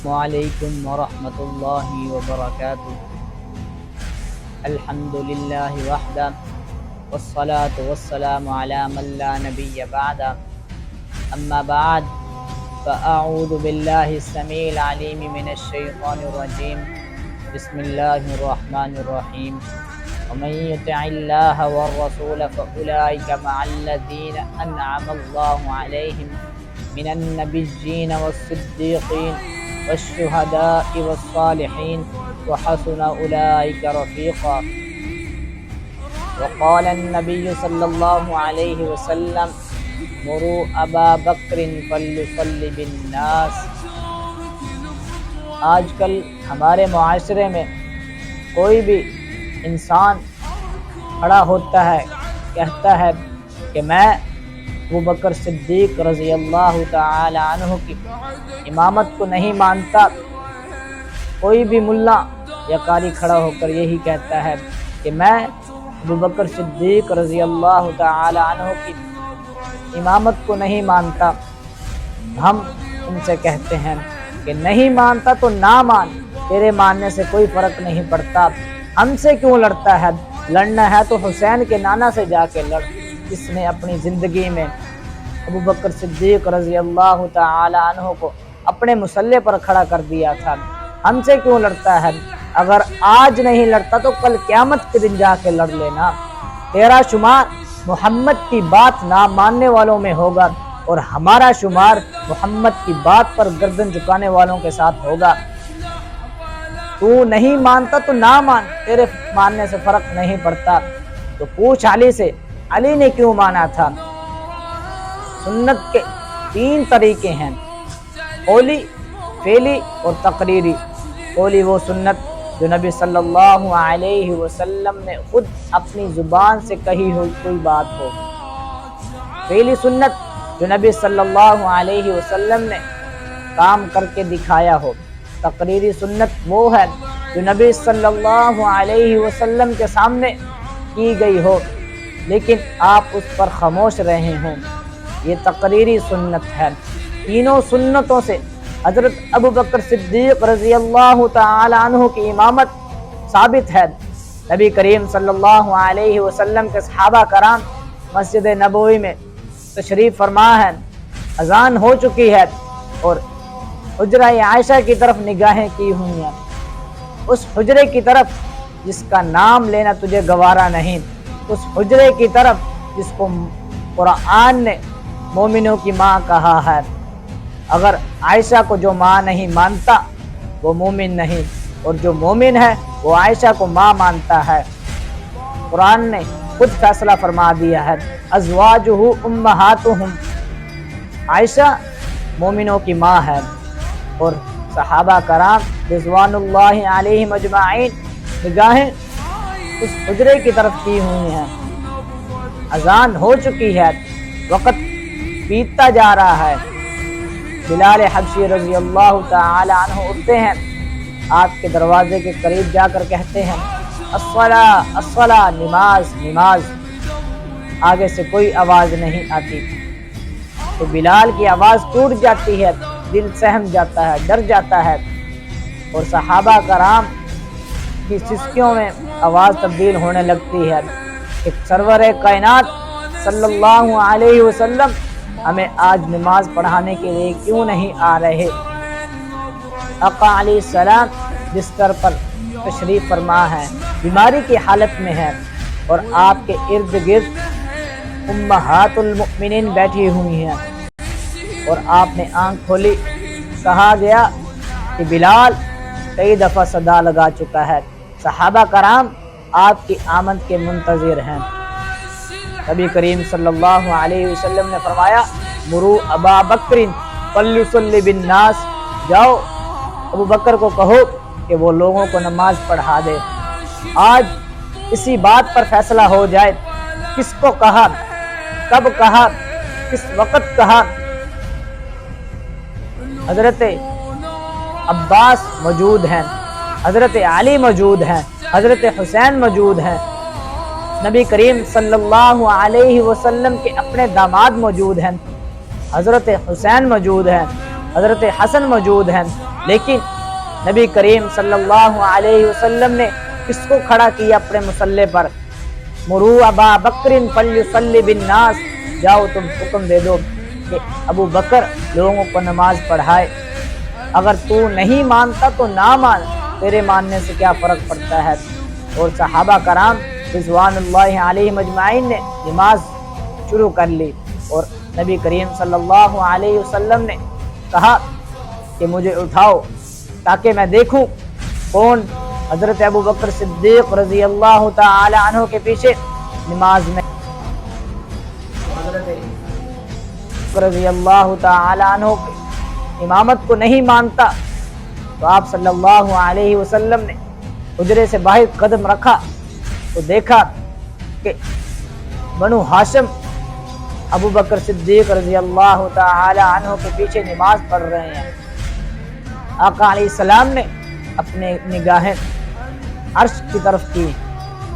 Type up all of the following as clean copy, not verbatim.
وعلیکم ورحمۃ اللہ وبرکاتہ۔ الحمد للہ وحدہ والصلاة والسلام علی من لا نبی بعدہ، اما بعد فاعوذ باللہ السمیع العلیم من الشیطان الرجیم، بسم اللہ الرحمن الرحیم۔ ومن یطع اللہ والرسول فاولئک مع الذین انعم اللہ علیہم من النبیین والصدیقین والشهداء والصالحین وحسن اولئک رفیقا۔ وقال النبی صلی اللہ علیہ وسلم مروا ابا بکر فلیصلی بالناس۔ آج کل ہمارے معاشرے میں کوئی بھی انسان کھڑا ہوتا ہے، کہتا ہے کہ میں ابو بکر صدیق رضی اللہ تعالی عنہ کی امامت کو نہیں مانتا۔ کوئی بھی ملا یا قاری کھڑا ہو کر یہی کہتا ہے کہ میں ابو بکر صدیق رضی اللہ تعالی عنہ کی امامت کو نہیں مانتا۔ ہم ان سے کہتے ہیں کہ نہیں مانتا تو نہ مان، تیرے ماننے سے کوئی فرق نہیں پڑتا، ہم سے کیوں لڑتا ہے؟ لڑنا ہے تو حسین کے نانا سے جا کے لڑ، جس نے اپنی زندگی میں ابو بکر صدیق رضی اللہ تعالی عنہ کو اپنے مسلح پر کھڑا کر دیا تھا۔ ہم سے کیوں لڑتا ہے؟ اگر آج نہیں لڑتا تو کل قیامت کے دن جا کے لڑ لینا۔ تیرا شمار محمد کی بات نہ ماننے والوں میں ہوگا اور ہمارا شمار محمد کی بات پر گردن جھکانے والوں کے ساتھ ہوگا۔ تو نہیں مانتا تو نہ مان، تیرے ماننے سے فرق نہیں پڑتا۔ تو پوچھ علی سے، علی نے کیوں مانا تھا؟ سنت کے 3 طریقے ہیں، قولی، فعلی اور تقریری۔ قولی وہ سنت جو نبی صلی اللہ علیہ وسلم نے خود اپنی زبان سے کہی ہوئی کوئی بات ہو۔ فعلی سنت جو نبی صلی اللہ علیہ وسلم نے کام کر کے دکھایا ہو۔ تقریری سنت وہ ہے جو نبی صلی اللہ علیہ وسلم کے سامنے کی گئی ہو لیکن آپ اس پر خاموش رہے ہوں، یہ تقریری سنت ہے۔ تینوں سنتوں سے حضرت ابو بکر صدیق رضی اللہ تعالی عنہ کی امامت ثابت ہے۔ نبی کریم صلی اللہ علیہ وسلم کے صحابہ کرام مسجد نبوی میں تشریف فرما ہے، اذان ہو چکی ہے اور حجرہ عائشہ کی طرف نگاہیں کی ہوئی ہیں، اس حجرے کی طرف جس کا نام لینا تجھے گوارا نہیں، اس حجرے کی طرف جس کو قرآن نے مومنوں کی ماں کہا ہے۔ اگر عائشہ کو جو ماں نہیں مانتا وہ مومن نہیں، اور جو مومن ہے وہ عائشہ کو ماں مانتا ہے۔ قرآن نے خود فیصلہ فرما دیا ہے، ازواجہ امہاتہم، عائشہ مومنوں کی ماں ہے۔ اور صحابہ کرام رضوان اللہ علیہم اجمعین نگاہیں اس حجرے کی طرف کی ہوئی ہیں۔ اذان ہو چکی ہے، وقت بیتتا جا رہا ہے۔ بلال حبشی رضی اللہ تعالی عنہ اٹھتے ہیں، آپ کے دروازے کے قریب جا کر کہتے ہیں الصلاۃ الصلاۃ، نماز نماز۔ آگے سے کوئی آواز نہیں آتی تو بلال کی آواز ٹوٹ جاتی ہے، دل سہم جاتا ہے، ڈر جاتا ہے، اور صحابہ کرام کی سسکیوں میں آواز تبدیل ہونے لگتی ہے کہ سرور کائنات صلی اللہ علیہ وسلم ہمیں آج نماز پڑھانے کے لیے کیوں نہیں آ رہے؟ آقا علیہ السلام بستر پر تشریف فرما ہے، بیماری کی حالت میں ہے، اور آپ کے ارد گرد امہات المؤمنین بیٹھی ہوئی ہیں، اور آپ نے آنکھ کھولی، کہا گیا کہ بلال کئی دفعہ صدا لگا چکا ہے، صحابہ کرام آپ کی آمد کے منتظر ہیں۔ نبی کریم صلی اللہ علیہ وسلم نے فرمایا مروا ابا بکر فلیصلی بالناس، جاؤ ابو بکر کو کہو کہ وہ لوگوں کو نماز پڑھا دے۔ آج اسی بات پر فیصلہ ہو جائے، کس کو کہا، کب کہا، کس وقت کہا۔ حضرت عباس موجود ہیں، حضرت علی موجود ہیں، حضرت حسین موجود ہیں، نبی کریم صلی اللہ علیہ وسلم کے اپنے داماد موجود ہیں، حضرت حسین موجود ہیں، حضرت حسن موجود ہیں، لیکن نبی کریم صلی اللہ علیہ وسلم نے کس کو کھڑا کیا اپنے مصلی پر؟ مرو ابا بکر فلیصلی بالناس، جاؤ تم حکم دے دو کہ ابو بکر لوگوں کو نماز پڑھائے۔ اگر تو نہیں مانتا تو نہ مان، تیرے ماننے سے کیا فرق پڑتا ہے؟ اور صحابہ کرام رضوان اللہ علیہم اجمعین نے نماز شروع کر لی، اور نبی کریم صلی اللہ علیہ وسلم نے کہا کہ مجھے اٹھاؤ تاکہ میں دیکھوں کون حضرت ابو بکر صدیق رضی اللہ تعالی عنہ کے پیچھے نماز میں حضرت رضی اللہ تعالی عنہ کی امامت کو نہیں مانتا۔ تو آپ صلی اللہ علیہ وسلم نے حجرے سے باہر قدم رکھا تو دیکھا کہ بنو ہاشم ابو بکر صدیق رضی اللہ تعالی عنہ کے پیچھے نماز پڑھ رہے ہیں۔ آقا علیہ السلام نے اپنے نگاہیں عرش کی طرف کی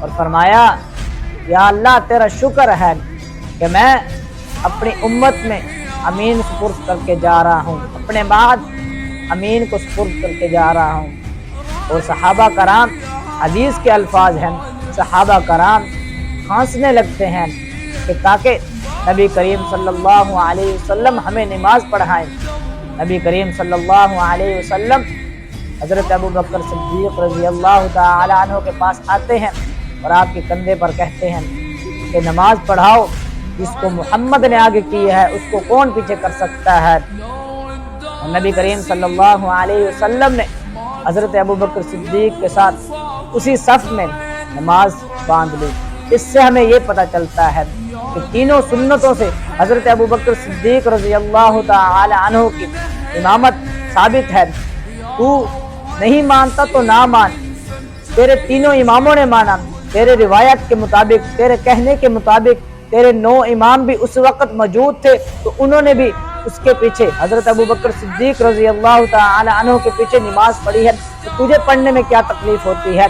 اور فرمایا یا اللہ تیرا شکر ہے کہ میں اپنی امت میں امین سپرد کر کے جا رہا ہوں، اپنے بعد امین کو سپرد کر کے جا رہا ہوں۔ اور صحابہ کرام، حدیث کے الفاظ ہیں، صحابہ کرام کھانسنے لگتے ہیں کہ تاکہ نبی کریم صلی اللہ علیہ وسلم ہمیں نماز پڑھائیں۔ نبی کریم صلی اللہ علیہ وسلم حضرت ابو بکر صدیق رضی اللہ تعالی عنہ کے پاس آتے ہیں اور آپ کے کندھے پر کہتے ہیں کہ نماز پڑھاؤ، جس کو محمد نے آگے کی ہے اس کو کون پیچھے کر سکتا ہے؟ اور نبی کریم صلی اللہ علیہ وسلم نے حضرت ابو بکر صدیق کے ساتھ اسی صف میں نماز باندھ لی۔ اس سے ہمیں یہ پتہ چلتا ہے کہ تینوں سنتوں سے حضرت ابو بکر صدیق رضی اللہ تعالی عنہ کی امامت ثابت ہے۔ تو نہیں مانتا تو نہ مان، تیرے تینوں اماموں نے مانا، تیرے روایت کے مطابق، تیرے کہنے کے مطابق تیرے 9 امام بھی اس وقت موجود تھے تو انہوں نے بھی اس کے پیچھے حضرت ابو بکر صدیق رضی اللہ تعالی عنہ کے پیچھے نماز پڑھی ہے، تو تجھے پڑھنے میں کیا تکلیف ہوتی ہے؟